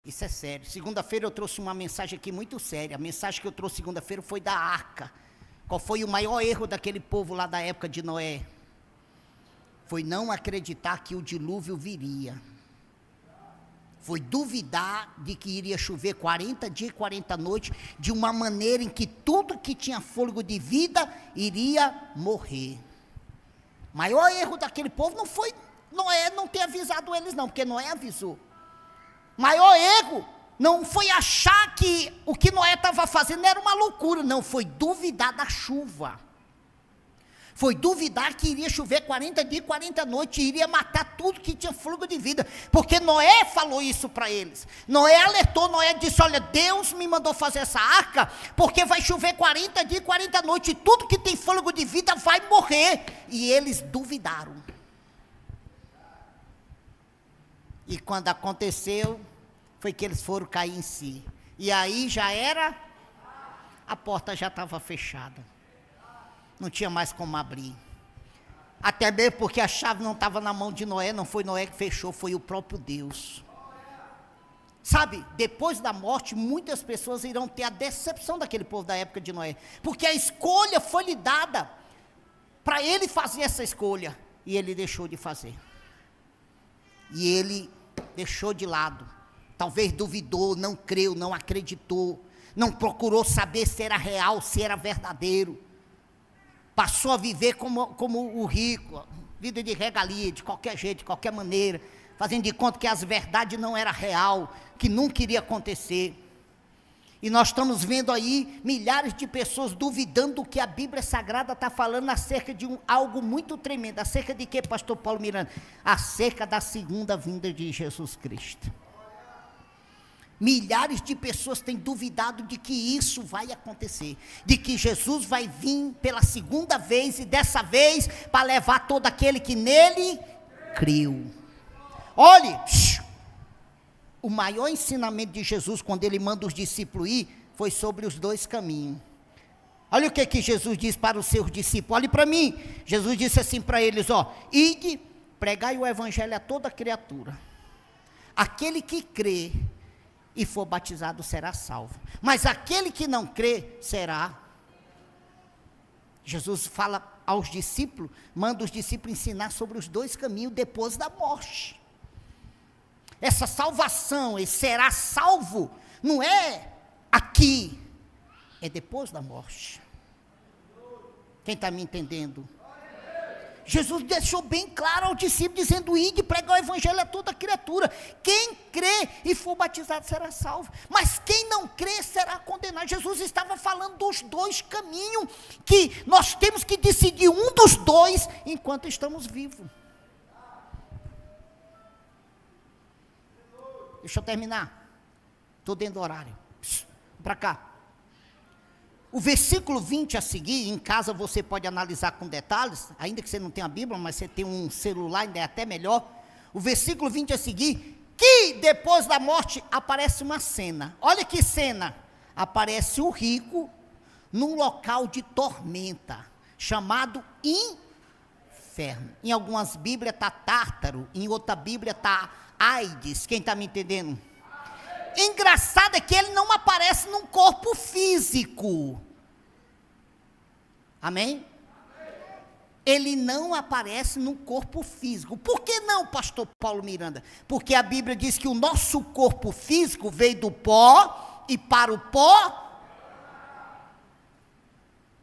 Isso é sério. Segunda-feira eu trouxe uma mensagem aqui muito séria. A mensagem que eu trouxe segunda-feira foi da arca. Qual foi o maior erro daquele povo lá da época de Noé? Foi não acreditar que o dilúvio viria. Foi duvidar de que iria chover 40 dias e 40 noites, de uma maneira em que tudo que tinha fôlego de vida iria morrer. O maior erro daquele povo não foi Noé não ter avisado eles não, porque Noé avisou. O maior erro não foi achar que o que Noé estava fazendo era uma loucura, não, foi duvidar da chuva. Foi duvidar que iria chover 40 dias e 40 noites, e iria matar tudo que tinha fôlego de vida, porque Noé falou isso para eles. Noé alertou, Noé disse, olha, Deus me mandou fazer essa arca, porque vai chover 40 dias e 40 noites, e tudo que tem fôlego de vida vai morrer. E eles duvidaram. E quando aconteceu, foi que eles foram cair em si. E aí já era, a porta já estava fechada. Não tinha mais como abrir. Até mesmo porque a chave não estava na mão de Noé, não foi Noé que fechou, foi o próprio Deus. Sabe, depois da morte, muitas pessoas irão ter a decepção daquele povo da época de Noé. Porque a escolha foi lhe dada para ele fazer essa escolha. E ele deixou de fazer. E ele deixou de lado. Talvez duvidou, não creu, não acreditou. Não procurou saber se era real, se era verdadeiro. Passou a viver como o rico, vida de regalia, de qualquer jeito, de qualquer maneira, fazendo de conta que as verdades não eram real, que nunca iria acontecer. E nós estamos vendo aí milhares de pessoas duvidando do que a Bíblia Sagrada está falando acerca de algo muito tremendo. Acerca de quê, pastor Paulo Miranda? Acerca da segunda vinda de Jesus Cristo. Milhares de pessoas têm duvidado de que isso vai acontecer, de que Jesus vai vir pela segunda vez, e dessa vez para levar todo aquele que nele creu. Olhe, o maior ensinamento de Jesus, quando ele manda os discípulos ir, foi sobre os dois caminhos. Olha o que Jesus diz para os seus discípulos, olhe para mim. Jesus disse assim para eles, ide, pregai o evangelho a toda criatura. Aquele que crê e for batizado será salvo, mas aquele que não crê será. Jesus fala aos discípulos, manda os discípulos ensinar sobre os dois caminhos depois da morte. Essa salvação, esse será salvo, não é aqui, é depois da morte. Quem está me entendendo? Jesus deixou bem claro ao discípulo, dizendo, ide, pregar o evangelho a toda criatura. Quem crê e for batizado será salvo, mas quem não crê será condenado. Jesus estava falando dos dois caminhos, que nós temos que decidir um dos dois, enquanto estamos vivos. Deixa eu terminar, estou dentro do horário, para cá. O versículo 20 a seguir, em casa você pode analisar com detalhes, ainda que você não tenha a Bíblia, mas você tem um celular, ainda é até melhor. O versículo 20 a seguir, que depois da morte aparece uma cena. Olha que cena, aparece o rico num local de tormenta, chamado inferno. Em algumas Bíblias está Tártaro, em outra Bíblia está Aides, quem está me entendendo? Engraçado é que ele não aparece num corpo físico. Amém? Ele não aparece num corpo físico. Por que não, pastor Paulo Miranda? Porque a Bíblia diz que o nosso corpo físico veio do pó e para o pó.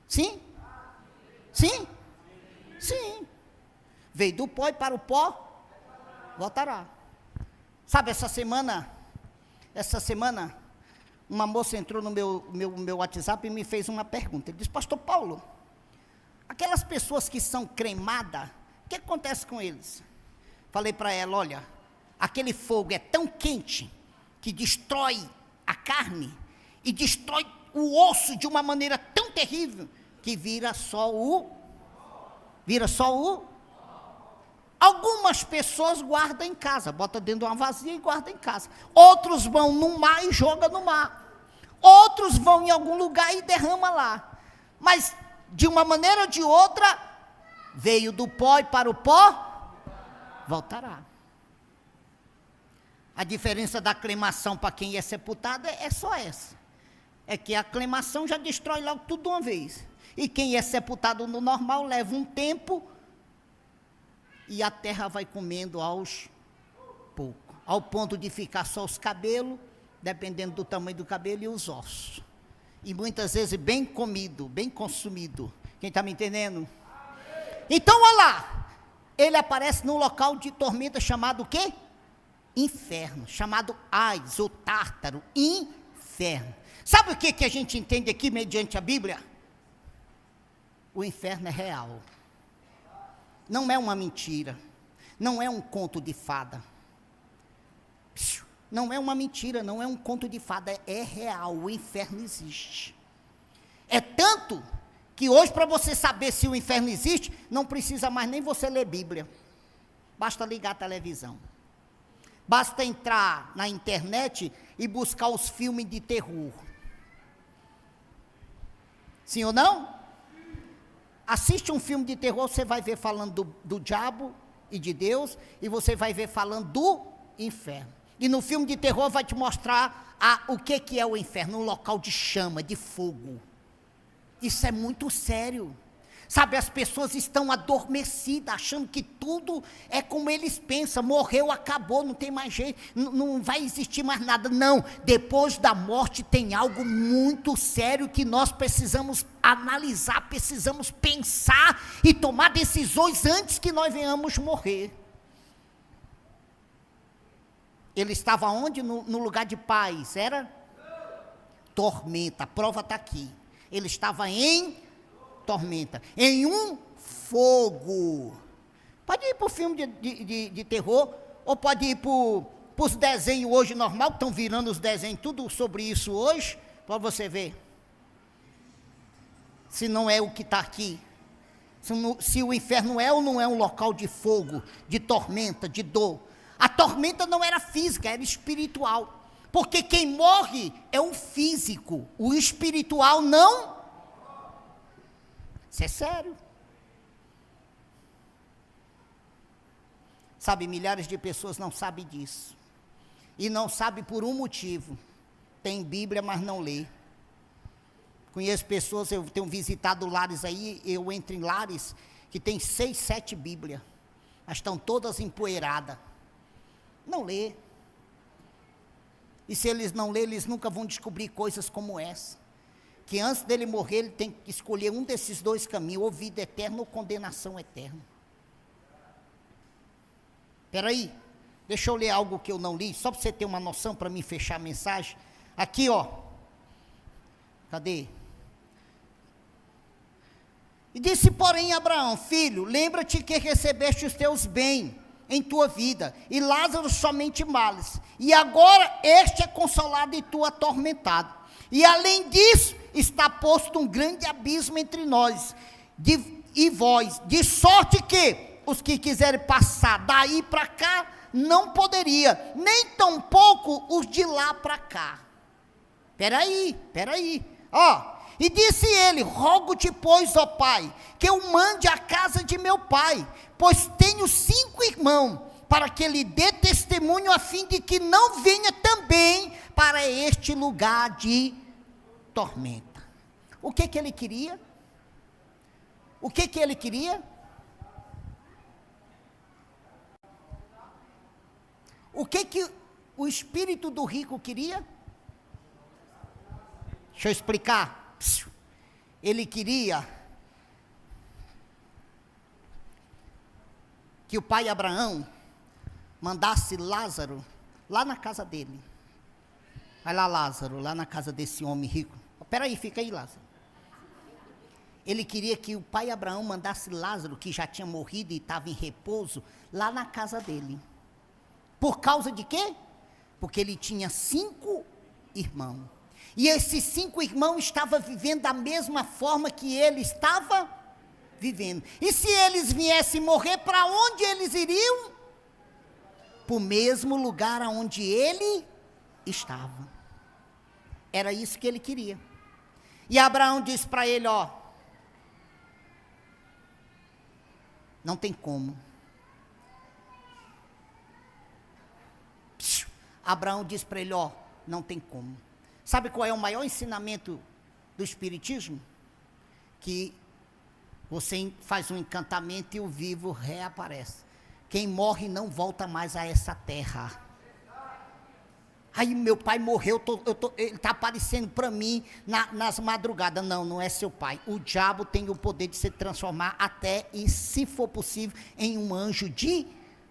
Sim? Sim? Sim. Veio do pó e para o pó voltará. Sabe, essa semana, uma moça entrou no meu WhatsApp e me fez uma pergunta. Ele disse, pastor Paulo, aquelas pessoas que são cremadas, o que acontece com eles? Falei para ela, olha, aquele fogo é tão quente, que destrói a carne, e destrói o osso de uma maneira tão terrível, que vira só o. Algumas pessoas guardam em casa, bota dentro de uma vasilha e guardam em casa. Outros vão no mar e jogam no mar. Outros vão em algum lugar e derramam lá. Mas, de uma maneira ou de outra, veio do pó e para o pó, voltará. A diferença da aclamação para quem é sepultado é só essa. É que a aclamação já destrói logo tudo de uma vez. E quem é sepultado no normal leva um tempo e a terra vai comendo aos poucos. Ao ponto de ficar só os cabelos, dependendo do tamanho do cabelo, e os ossos. E muitas vezes bem comido, bem consumido. Quem está me entendendo? Então, olha lá. Ele aparece num local de tormenta chamado o quê? Inferno. Chamado Hades, ou Tártaro. Inferno. Sabe o que a gente entende aqui mediante a Bíblia? O inferno é real. Não é uma mentira. Não é um conto de fada. Não é uma mentira, não é um conto de fada, é real, o inferno existe. É tanto que hoje, para você saber se o inferno existe, não precisa mais nem você ler Bíblia. Basta ligar a televisão. Basta entrar na internet e buscar os filmes de terror. Sim ou não? Assiste um filme de terror, você vai ver falando do diabo e de Deus, e você vai ver falando do inferno. E no filme de terror vai te mostrar o que é o inferno, um local de chama, de fogo. Isso é muito sério. Sabe, as pessoas estão adormecidas, achando que tudo é como eles pensam. Morreu, acabou, não tem mais jeito, não vai existir mais nada. Não, depois da morte tem algo muito sério que nós precisamos analisar, precisamos pensar e tomar decisões antes que nós venhamos morrer. Ele estava onde? No lugar de paz, era? Tormenta, a prova está aqui. Ele estava em tormenta, em um fogo. Pode ir para o filme de terror, ou pode ir para os desenhos hoje normal, que estão virando os desenhos, tudo sobre isso hoje, para você ver. Se não é o que está aqui. Se o inferno é ou não é um local de fogo, de tormenta, de dor. A tormenta não era física, era espiritual. Porque quem morre é o físico, o espiritual não. Isso é sério. Sabe, milhares de pessoas não sabem disso. E não sabem por um motivo. Tem Bíblia, mas não lê. Conheço pessoas, eu tenho visitado lares aí, eu entro em lares que tem 6, 7 Bíblias. Mas estão todas empoeiradas. Não lê. E se eles não lerem, eles nunca vão descobrir coisas como essa. Que antes dele morrer, ele tem que escolher um desses dois caminhos, ou vida eterna ou condenação eterna. Espera aí, deixa eu ler algo que eu não li, só para você ter uma noção, para mim fechar a mensagem. Aqui, ó. Cadê? E disse, porém, Abraão, filho, lembra-te que recebeste os teus bens em tua vida, e Lázaro somente males, e agora este é consolado e tu atormentado, e além disso, está posto um grande abismo entre nós, e vós, de sorte que, os que quiserem passar daí para cá, não poderia, nem tampouco os de lá para cá. Peraí, ó, e disse ele, rogo-te, pois, ó pai, que eu mande à casa de meu pai, pois tenho 5 irmãos, para que lhe dê testemunho, a fim de que não venha também para este lugar de tormenta. O que ele queria? O que ele queria? O que o espírito do rico queria? Deixa eu explicar. Ele queria que o pai Abraão mandasse Lázaro lá na casa dele. Vai lá, Lázaro, lá na casa desse homem rico. Espera aí, fica aí, Lázaro. Ele queria que o pai Abraão mandasse Lázaro, que já tinha morrido e estava em repouso, lá na casa dele. Por causa de quê? Porque ele tinha 5 irmãos. E esses 5 irmãos estavam vivendo da mesma forma que ele estava vivendo. E se eles viessem morrer, para onde eles iriam? Para o mesmo lugar onde ele estava. Era isso que ele queria. E Abraão disse para ele, ó, não tem como. Abraão diz para ele, ó, não tem como. Sabe qual é o maior ensinamento do Espiritismo? Que você faz um encantamento e o vivo reaparece. Quem morre não volta mais a essa terra. Aí meu pai morreu, ele está aparecendo para mim nas madrugadas. Não, não é seu pai. O diabo tem o poder de se transformar até, e se for possível, em um anjo de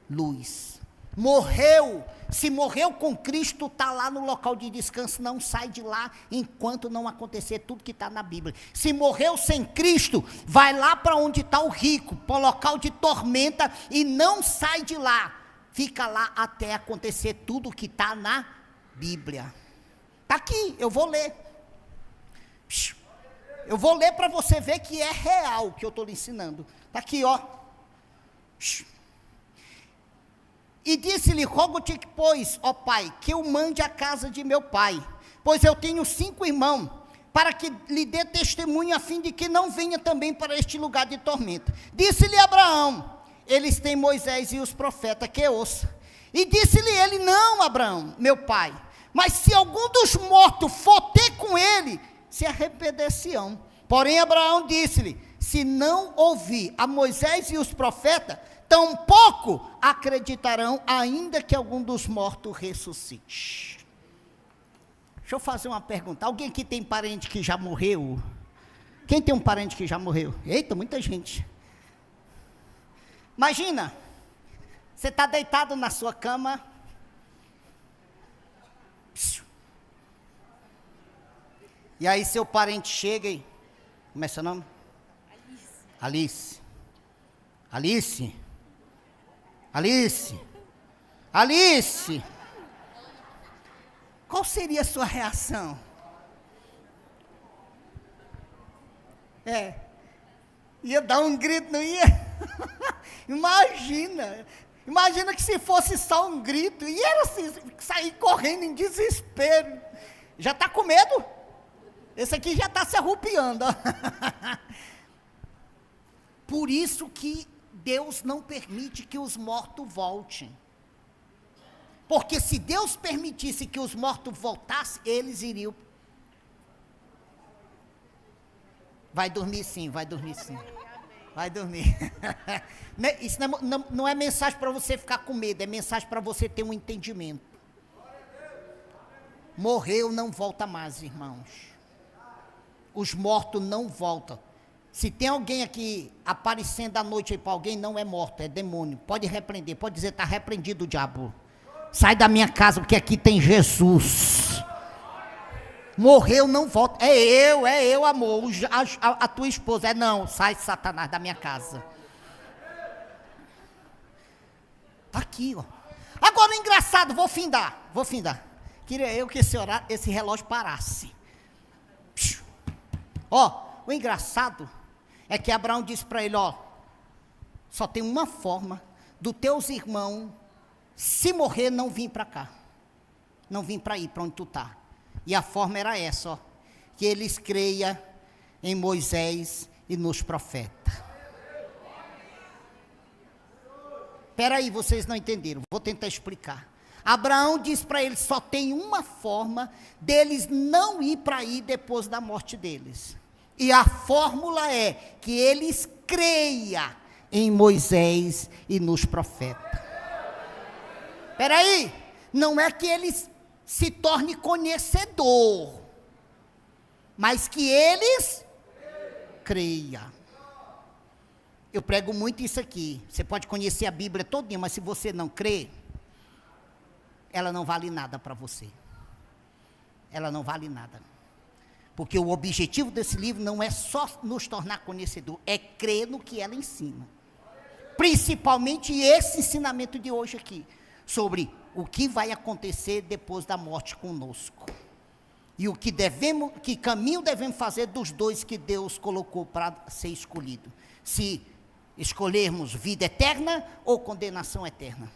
luz. Morreu, se morreu com Cristo, está lá no local de descanso, não sai de lá enquanto não acontecer tudo que está na Bíblia. Se morreu sem Cristo, vai lá para onde está o rico, para o local de tormenta, e não sai de lá, fica lá até acontecer tudo que está na Bíblia. Está aqui, eu vou ler. Eu vou ler para você ver que é real o que eu estou lhe ensinando. Está aqui, ó. E disse-lhe, rogo-te, pois, ó pai, que eu mande à casa de meu pai, pois eu tenho 5 irmãos, para que lhe dê testemunho, a fim de que não venha também para este lugar de tormenta. Disse-lhe Abraão, eles têm Moisés e os profetas, que ouça. E disse-lhe ele, não, Abraão, meu pai, mas se algum dos mortos for ter com ele, se arrepender-se-ão. Porém Abraão disse-lhe, se não ouvir a Moisés e os profetas, tampouco acreditarão, ainda que algum dos mortos ressuscite. Deixa eu fazer uma pergunta. Alguém aqui tem parente que já morreu? Quem tem um parente que já morreu? Eita, muita gente. Imagina, você está deitado na sua cama, e aí seu parente chega e, como é seu nome? Alice. Alice. Alice. Alice. Qual seria a sua reação? Ia dar um grito, não ia? Imagina que se fosse só um grito, e era assim, sair correndo em desespero. Já está com medo? Esse aqui já está se arrupiando. Por isso que Deus não permite que os mortos voltem. Porque se Deus permitisse que os mortos voltassem, eles iriam. Vai dormir sim, vai dormir sim. Vai dormir. Isso não é mensagem para você ficar com medo, é mensagem para você ter um entendimento. Morreu, não volta mais, irmãos. Os mortos não voltam. Se tem alguém aqui aparecendo à noite aí para alguém, não é morto, é demônio. Pode repreender, pode dizer, está repreendido o diabo. Sai da minha casa, porque aqui tem Jesus. Morreu, não volta. É eu, amor. A tua esposa. Não, sai Satanás da minha casa. Está aqui, ó. Agora, engraçado, vou findar. Queria eu que esse relógio parasse. Ó, o engraçado é que Abraão disse para ele, ó, só tem uma forma dos teus irmãos, se morrer, não vir para cá. Não vir para ir para onde tu está. E a forma era essa, ó, que eles creiam em Moisés e nos profetas. Espera aí, vocês não entenderam, vou tentar explicar. Abraão disse para eles, só tem uma forma deles não ir para aí depois da morte deles. E a fórmula é que eles creiam em Moisés e nos profetas. Espera aí, não é que eles se tornem conhecedor, mas que eles creiam. Eu prego muito isso aqui. Você pode conhecer a Bíblia todinha, mas se você não crê, ela não vale nada para você. Ela não vale nada. Porque o objetivo desse livro não é só nos tornar conhecedor, é crer no que ela ensina. Principalmente esse ensinamento de hoje aqui, sobre o que vai acontecer depois da morte conosco. E o que que caminho devemos fazer dos dois que Deus colocou para ser escolhido. Se escolhermos vida eterna ou condenação eterna.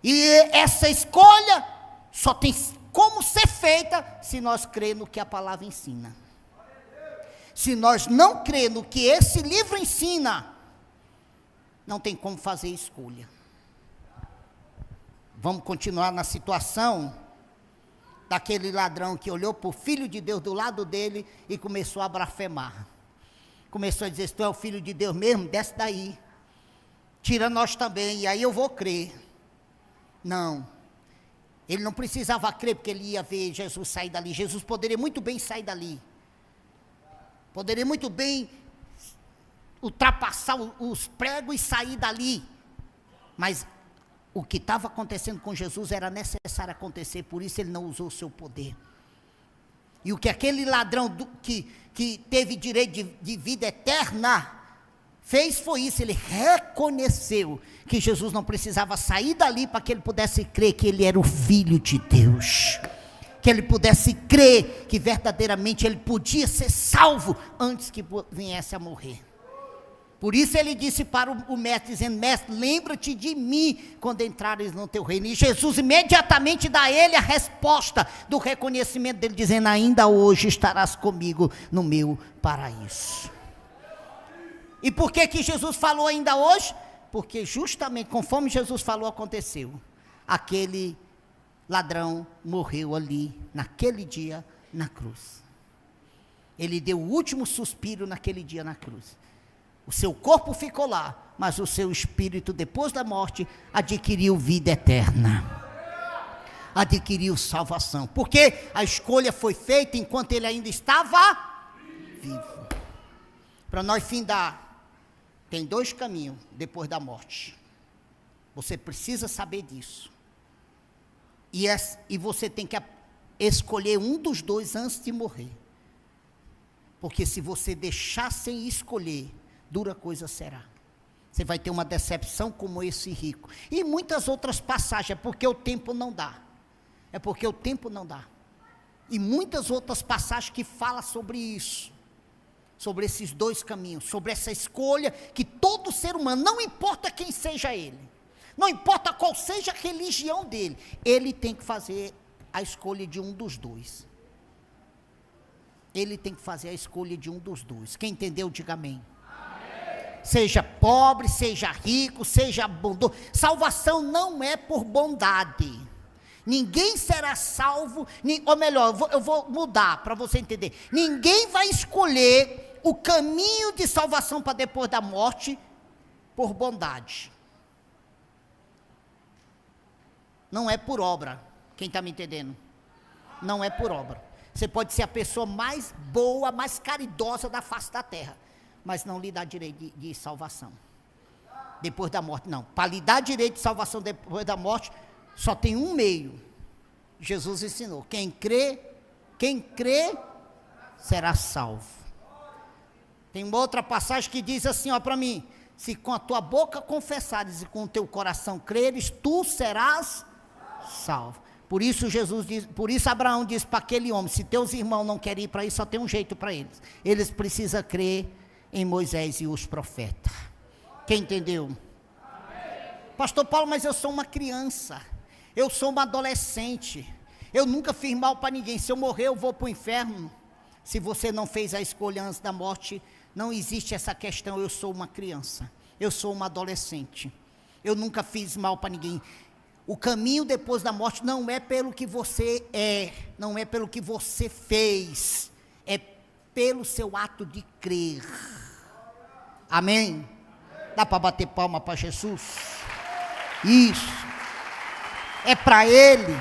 E essa escolha só tem como ser feita se nós crermos no que a palavra ensina. Se nós não crermos no que esse livro ensina, não tem como fazer escolha. Vamos continuar na situação daquele ladrão que olhou para o Filho de Deus do lado dele e começou a blasfemar. Começou a dizer: se tu é o Filho de Deus mesmo, desce daí. Tira nós também, e aí eu vou crer. Não. Ele não precisava crer, porque ele ia ver Jesus sair dali. Jesus poderia muito bem sair dali. Poderia muito bem ultrapassar os pregos e sair dali. Mas o que estava acontecendo com Jesus era necessário acontecer, por isso ele não usou o seu poder. E o que aquele ladrão que teve direito de vida eterna fez foi isso: ele reconheceu que Jesus não precisava sair dali para que ele pudesse crer que ele era o Filho de Deus. Que ele pudesse crer que verdadeiramente ele podia ser salvo antes que viesse a morrer. Por isso ele disse para o mestre, dizendo: mestre, lembra-te de mim quando entrares no teu reino. E Jesus imediatamente dá a ele a resposta do reconhecimento dele, dizendo: ainda hoje estarás comigo no meu paraíso. E por que Jesus falou ainda hoje? Porque justamente conforme Jesus falou, aconteceu. Aquele ladrão morreu ali, naquele dia, na cruz. Ele deu o último suspiro naquele dia na cruz. O seu corpo ficou lá, mas o seu espírito, depois da morte, adquiriu vida eterna. Adquiriu salvação. Porque a escolha foi feita enquanto ele ainda estava vivo. Para nós findar, tem 2 caminhos depois da morte. Você precisa saber disso. E você tem que escolher um dos 2 antes de morrer. Porque se você deixar sem escolher, dura coisa será. Você vai ter uma decepção como esse rico. E muitas outras passagens, é porque o tempo não dá. É porque o tempo não dá. E muitas outras passagens que falam sobre isso. Sobre esses 2 caminhos, sobre essa escolha que todo ser humano, não importa quem seja ele, não importa qual seja a religião dele, ele tem que fazer a escolha de um dos 2. Ele tem que fazer a escolha de um dos 2. Quem entendeu, diga amém. Seja pobre, seja rico, seja bondoso. Salvação não é por bondade. Ninguém será salvo, ou melhor, eu vou mudar para você entender. Ninguém vai escolher o caminho de salvação para depois da morte por bondade. Não é por obra. Quem está me entendendo? Não é por obra. Você pode ser a pessoa mais boa, mais caridosa da face da terra, mas não lhe dá direito de salvação depois da morte. Não, para lhe dar direito de salvação depois da morte, só tem um meio. Jesus ensinou: quem crê será salvo. Tem uma outra passagem que diz assim, ó, para mim: se com a tua boca confessares e com o teu coração creres, tu serás salvo. Por isso Abraão disse para aquele homem: se teus irmãos não querem ir para isso, só tem um jeito para eles. Eles precisam crer em Moisés e os profetas. Quem entendeu? Amém. Pastor Paulo, mas eu sou uma criança, eu sou uma adolescente, eu nunca fiz mal para ninguém, se eu morrer eu vou para o inferno. Se você não fez a escolha antes da morte, não existe essa questão: eu sou uma criança, eu sou uma adolescente, eu nunca fiz mal para ninguém. O caminho depois da morte não é pelo que você é, não é pelo que você fez, é pelo seu ato de crer. Amém? Dá para bater palma para Jesus? Isso. É para Ele.